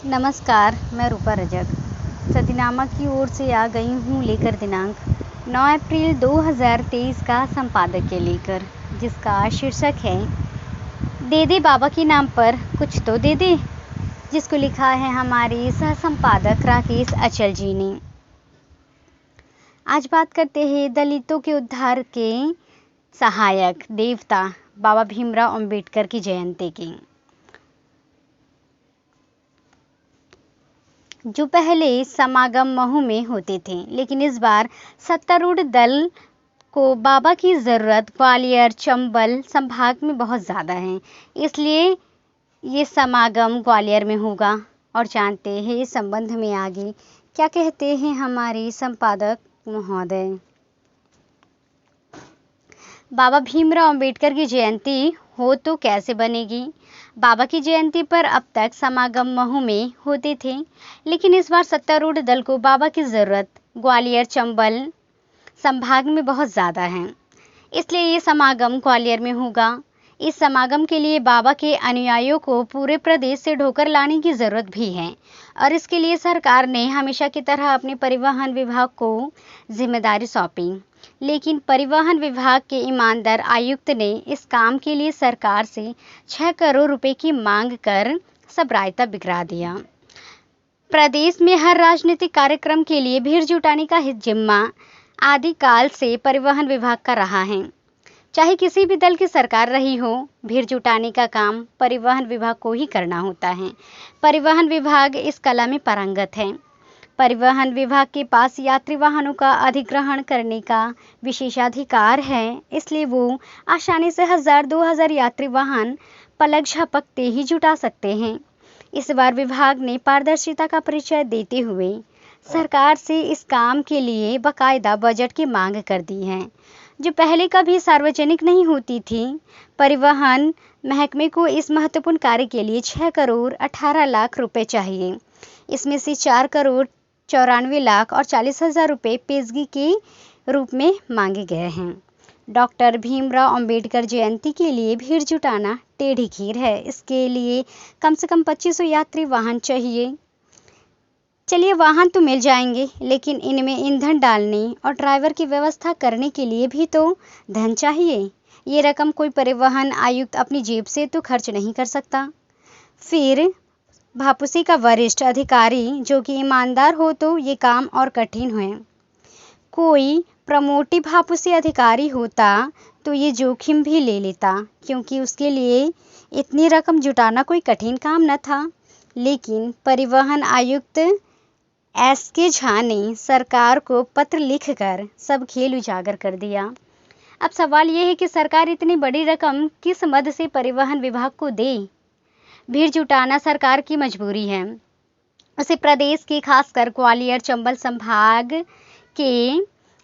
नमस्कार, मैं रूपा रजक सतीनामा की ओर से आ गई हूँ लेकर दिनांक 9 अप्रैल 2023 का संपादक के लेकर, जिसका शीर्षक है दे दे बाबा के नाम पर कुछ तो दे दे, जिसको लिखा है हमारे सह संपादक राकेश अचल जी ने। आज बात करते हैं दलितों के उद्धार के सहायक देवता बाबा भीमराव अंबेडकर की जयंती की। जो पहले समागम महू में होते थे, लेकिन इस बार सत्तारूढ़ दल को बाबा की ज़रूरत ग्वालियर चंबल संभाग में बहुत ज़्यादा है, इसलिए ये समागम ग्वालियर में होगा। और जानते हैं इस संबंध में आगे क्या कहते हैं हमारे संपादक महोदय। बाबा भीमराव अंबेडकर की जयंती हो तो कैसे बनेगी। बाबा की जयंती पर अब तक समागम महू में होते थे, लेकिन इस बार सत्तारूढ़ दल को बाबा की ज़रूरत ग्वालियर चंबल संभाग में बहुत ज़्यादा है, इसलिए ये समागम ग्वालियर में होगा। इस समागम के लिए बाबा के अनुयायियों को पूरे प्रदेश से ढोकर लाने की ज़रूरत भी है, और इसके लिए सरकार ने हमेशा की तरह अपने परिवहन विभाग को जिम्मेदारी सौंपी। लेकिन परिवहन विभाग के ईमानदार आयुक्त ने इस काम के लिए सरकार से 6 करोड़ रुपए की मांग कर सब रायता बिगड़ा दिया। प्रदेश में हर राजनीतिक कार्यक्रम के लिए भीड़ जुटाने का जिम्मा आदिकाल से परिवहन विभाग का रहा है। चाहे किसी भी दल की सरकार रही हो, भीड़ जुटाने का काम परिवहन विभाग को ही करना होता है। परिवहन विभाग इस कला में पारंगत है। परिवहन विभाग के पास यात्री वाहनों का अधिग्रहण करने का विशेषाधिकार है, इसलिए वो आसानी से 1000-2000 यात्री वाहन पलक झपकते ही जुटा सकते हैं। इस बार विभाग ने पारदर्शिता का परिचय देते हुए सरकार से इस काम के लिए बाकायदा बजट की मांग कर दी है, जो पहले कभी सार्वजनिक नहीं होती थी। परिवहन महकमे को इस महत्वपूर्ण कार्य के लिए 6 करोड़ 18 लाख रुपए चाहिए। इसमें से 4 करोड़ 94 लाख और 40,000 रुपये पेशगी के रूप में मांगे गए हैं। डॉक्टर भीमराव अंबेडकर जयंती के लिए भीड़ जुटाना टेढ़ी खीर है। इसके लिए कम से कम 2500 यात्री वाहन चाहिए। चलिए, वाहन तो मिल जाएंगे, लेकिन इनमें ईंधन डालने और ड्राइवर की व्यवस्था करने के लिए भी तो धन चाहिए। ये रकम कोई परिवहन आयुक्त अपनी जेब से तो खर्च नहीं कर सकता। फिर भापुसी का वरिष्ठ अधिकारी जो कि ईमानदार हो तो ये काम और कठिन है। कोई प्रमोटी भापुसी अधिकारी होता तो ये जोखिम भी ले लेता, क्योंकि उसके लिए इतनी रकम जुटाना कोई कठिन काम न था। लेकिन परिवहन आयुक्त SK झा ने सरकार को पत्र लिखकर सब खेल उजागर कर दिया। अब सवाल ये है कि सरकार इतनी बड़ी रकम किस मद से परिवहन विभाग को दे। भीड़ जुटाना सरकार की मजबूरी है। उसे प्रदेश के खासकर ग्वालियर चंबल संभाग के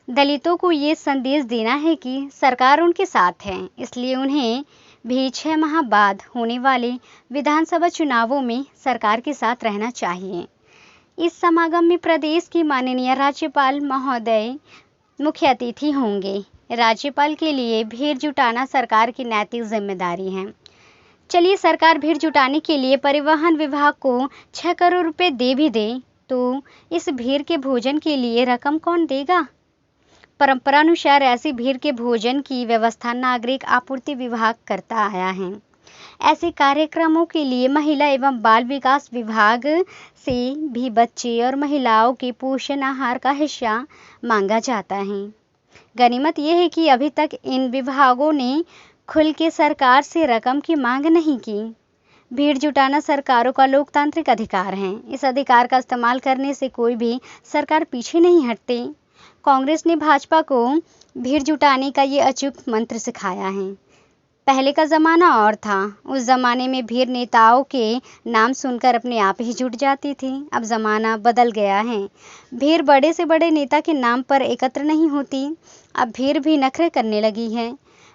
दलितों को ये संदेश देना है कि सरकार उनके साथ है, इसलिए उन्हें भी 6 माह बाद होने वाले विधानसभा चुनावों में सरकार के साथ रहना चाहिए। इस समागम में प्रदेश की माननीय राज्यपाल महोदय मुख्य अतिथि होंगे। राज्यपाल के लिए भीड़ जुटाना सरकार की नैतिक जिम्मेदारी है। चलिए, सरकार भीड़ जुटाने के लिए परिवहन विभाग को 6 करोड़ रुपए दे भी दे, तो इस भीड़ के भोजन के लिए रकम कौन देगा। परंपरानुसार ऐसी भीड़ के भोजन की व्यवस्था नागरिक आपूर्ति विभाग करता आया है। ऐसे कार्यक्रमों के लिए महिला एवं बाल विकास विभाग से भी बच्चे और महिलाओं के पोषण आहार का हिस्सा मांगा जाता है। गनीमत यह है कि अभी तक इन विभागों ने खुल के सरकार से रकम की मांग नहीं की। भीड़ जुटाना सरकारों का लोकतांत्रिक अधिकार है। इस अधिकार का इस्तेमाल करने से कोई भी सरकार पीछे नहीं हटती। कांग्रेस ने भाजपा को भीड़ जुटाने का ये अचूक मंत्र सिखाया है। पहले का ज़माना और था। उस ज़माने में भीड़ नेताओं के नाम सुनकर अपने आप ही जुट जाती थी। अब ज़माना बदल गया है। भीड़ बड़े से बड़े नेता के नाम पर एकत्र नहीं होती। अब भीड़ भी नखरे करने लगी है।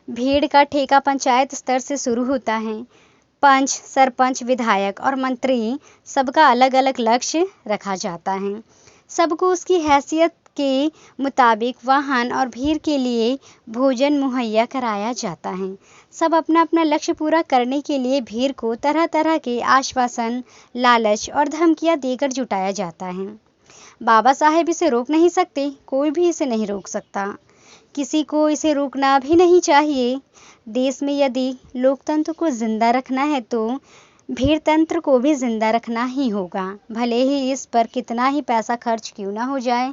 भीड़ का ठेका पंचायत स्तर से शुरू होता है। पंच, सरपंच, विधायक और मंत्री सबका अलग अलग लक्ष्य रखा जाता है। सबको उसकी हैसियत के मुताबिक वाहन और भीड़ के लिए भोजन मुहैया कराया जाता है। सब अपना अपना लक्ष्य पूरा करने के लिए भीड़ को तरह तरह के आश्वासन, लालच और धमकियां देकर जुटाया जाता है। बाबा साहेब इसे रोक नहीं सकते, कोई भी इसे नहीं रोक सकता, किसी को इसे रोकना भी नहीं चाहिए। देश में यदि लोकतंत्र को जिंदा रखना है तो भीड़ तंत्र को भी जिंदा रखना ही होगा, भले ही इस पर कितना ही पैसा खर्च क्यों ना हो जाए।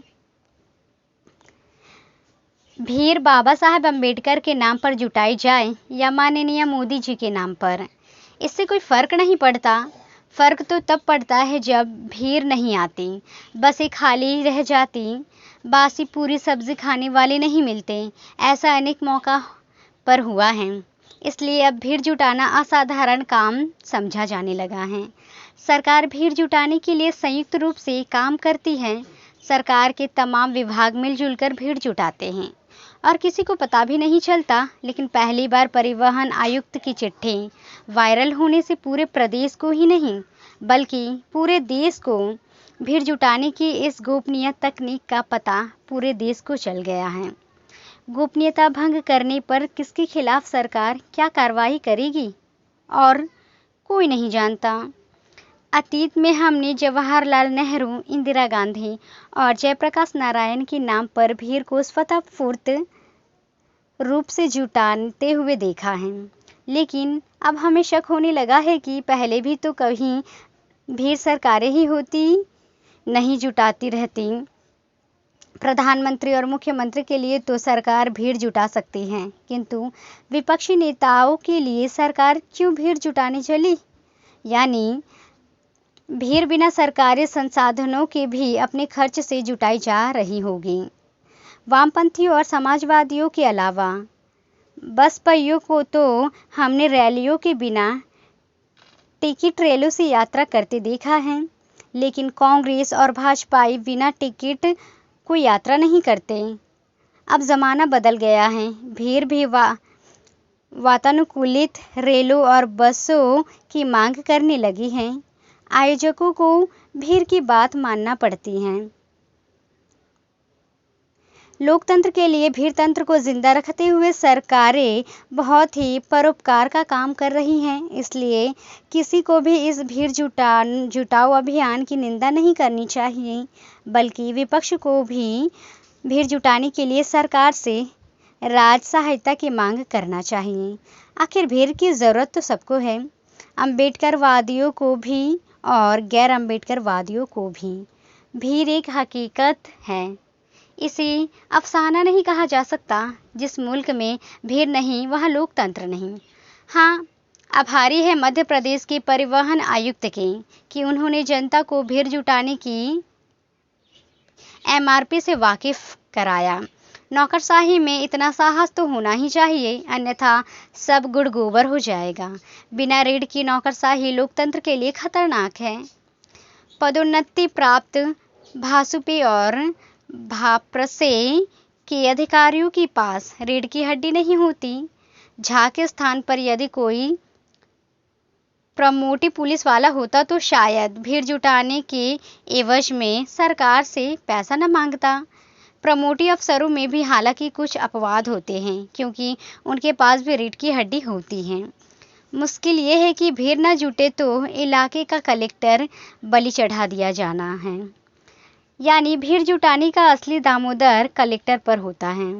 भीड़ बाबा साहेब अम्बेडकर के नाम पर जुटाई जाए या माननीय मोदी जी के नाम पर, इससे कोई फर्क नहीं पड़ता। फर्क तो तब पड़ता है जब भीड़ नहीं आती, बसें खाली रह जाती, बासी पूरी सब्जी खाने वाले नहीं मिलते। ऐसा अनेक मौका पर हुआ है। इसलिए अब भीड़ जुटाना असाधारण काम समझा जाने लगा है। सरकार भीड़ जुटाने के लिए संयुक्त रूप से काम करती है। सरकार के तमाम विभाग मिलजुल कर भीड़ जुटाते हैं और किसी को पता भी नहीं चलता। लेकिन पहली बार परिवहन आयुक्त की चिट्ठी वायरल होने से पूरे प्रदेश को ही नहीं बल्कि पूरे देश को भीड़ जुटाने की इस गोपनीय तकनीक का पता पूरे देश को चल गया है। गोपनीयता भंग करने पर किसके खिलाफ सरकार क्या कार्रवाई करेगी और कोई नहीं जानता। अतीत में हमने जवाहरलाल नेहरू, इंदिरा गांधी और जयप्रकाश नारायण के नाम पर भीड़ को स्वतःस्फूर्त रूप से जुटाते हुए देखा है। लेकिन अब हमें शक होने लगा है कि पहले भी तो कहीं भीड़ सरकारें ही होती नहीं जुटाती रहती। प्रधानमंत्री और मुख्यमंत्री के लिए तो सरकार भीड़ जुटा सकती है, किंतु विपक्षी नेताओं के लिए सरकार क्यों भीड़ जुटाने चली? यानी भीड़ बिना सरकारी संसाधनों के भी अपने खर्च से जुटाई जा रही होगी। वामपंथियों और समाजवादियों के अलावा बसपाइयों को तो हमने रैलियों के बिना टिकट रेलों से यात्रा करते देखा है, लेकिन कांग्रेस और भाजपाई बिना टिकट कोई यात्रा नहीं करते। अब जमाना बदल गया है। भीड़ भी वातानुकूलित रेलों और बसों की मांग करने लगी है। आयोजकों को भीड़ की बात मानना पड़ती है। लोकतंत्र के लिए भीड़ तंत्र को जिंदा रखते हुए सरकारें बहुत ही परोपकार का काम कर रही हैं। इसलिए किसी को भी इस भीड़ जुटाओ अभियान की निंदा नहीं करनी चाहिए, बल्कि विपक्ष को भी भीड़ जुटाने के लिए सरकार से राज सहायता की मांग करना चाहिए। आखिर भीड़ की जरूरत तो सबको है, अम्बेडकरवादियों को भी और गैर अम्बेडकरवादियों को भी। भीड़ एक हकीकत है, इसे अफसाना नहीं कहा जा सकता। जिस मुल्क में भीड़ नहीं वहाँ लोकतंत्र नहीं। हाँ, आभारी है मध्य प्रदेश के परिवहन आयुक्त के कि उन्होंने जनता को भीड़ जुटाने की एमआरपी से वाकिफ कराया। नौकरशाही में इतना साहस तो होना ही चाहिए, अन्यथा सब गुड़ गोबर हो जाएगा। बिना रीढ़ की नौकरशाही लोकतंत्र के लिए खतरनाक है। पदोन्नति प्राप्त भासुपे और भाप्रसे के अधिकारियों के पास रीढ़ की हड्डी नहीं होती। झा के स्थान पर यदि कोई प्रमोटी पुलिस वाला होता तो शायद भीड़ जुटाने के एवज में सरकार से पैसा न मांगता। प्रमोटी अफसरों में भी हालांकि कुछ अपवाद होते हैं, क्योंकि उनके पास भी रीढ़ की हड्डी होती है। मुश्किल ये है कि भीड़ न जुटे तो इलाके का कलेक्टर बलि चढ़ा दिया जाना है। यानी भीड़ जुटाने का असली दामोदर कलेक्टर पर होता है।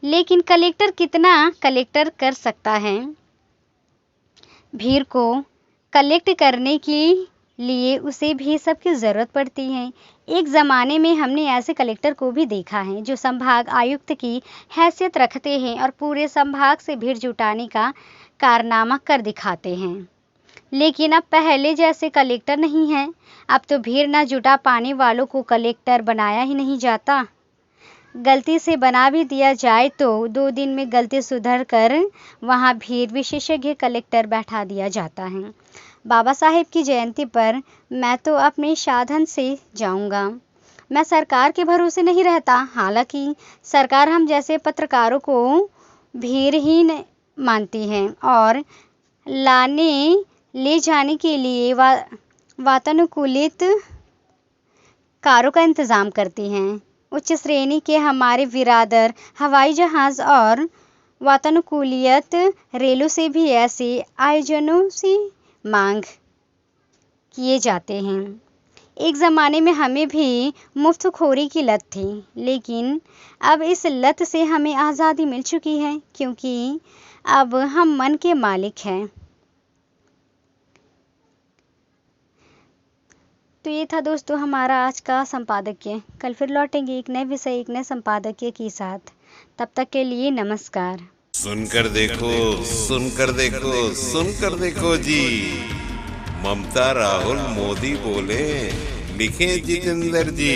लेकिन कलेक्टर कितना कलेक्टर कर सकता है? भीड़ को कलेक्ट करने के लिए उसे भी सबकी ज़रूरत पड़ती है। एक ज़माने में हमने ऐसे कलेक्टर को भी देखा है जो संभाग आयुक्त की हैसियत रखते हैं और पूरे संभाग से भीड़ जुटाने का कारनामा कर दिखाते हैं। लेकिन अब पहले जैसे कलेक्टर नहीं है। अब तो भीड़ न जुटा पाने वालों को कलेक्टर बनाया ही नहीं जाता। गलती से बना भी दिया जाए तो 2 दिन में गलती सुधर कर वहाँ भीड़ विशेषज्ञ कलेक्टर बैठा दिया जाता है। बाबा साहेब की जयंती पर मैं तो अपने साधन से जाऊंगा। मैं सरकार के भरोसे नहीं रहता। हालांकि सरकार हम जैसे पत्रकारों को भीड़ ही मानती है और ले जाने के लिए वातानुकूलित कारों का इंतजाम करती हैं। उच्च श्रेणी के हमारे बिरादर हवाई जहाज और वातानुकूलित रेलों से भी ऐसे आयोजनों से मांग किए जाते हैं। एक ज़माने में हमें भी मुफ्तखोरी की लत थी, लेकिन अब इस लत से हमें आज़ादी मिल चुकी है, क्योंकि अब हम मन के मालिक हैं। तो ये था दोस्तों हमारा आज का संपादकीय। कल फिर लौटेंगे एक नए विषय, एक नए संपादकीय के साथ। तब तक के लिए नमस्कार। सुनकर देखो, सुनकर देखो, सुनकर देखो जी। ममता राहुल मोदी बोले, लिखे जितेंद्र जी।